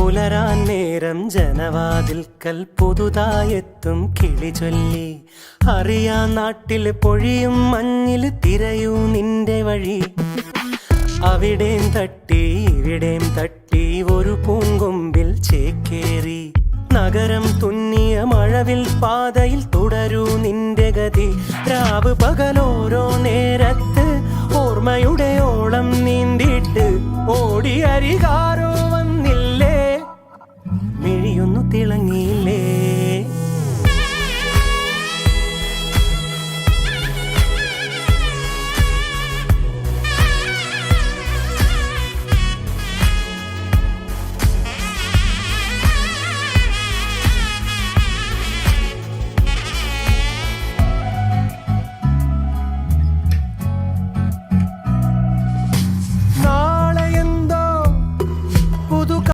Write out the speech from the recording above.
പുലരാൻ നേരം ജനവാതിൽക്കൽ പുതുതായെത്തും കിളി ചൊല്ലി. അറിയാ നാട്ടിൽ പൊഴിയും മഞ്ഞിൽ തിരയൂ നിന്റെ വഴി. അവിടേം തട്ടി ഇവിടേം തട്ടി ഒരു പൂങ്കൊമ്പിൽ ചേക്കേറി. നഗരം തുന്നിയ മഴവിൽ പാതയിൽ തുടരൂ നിന്റെ ഗതി. രാവ് പകലോരോ നേരത്ത് ഓർമ്മയുടെ ഓളം നീന്തിയിട്ട് ഓടി അരികാരോ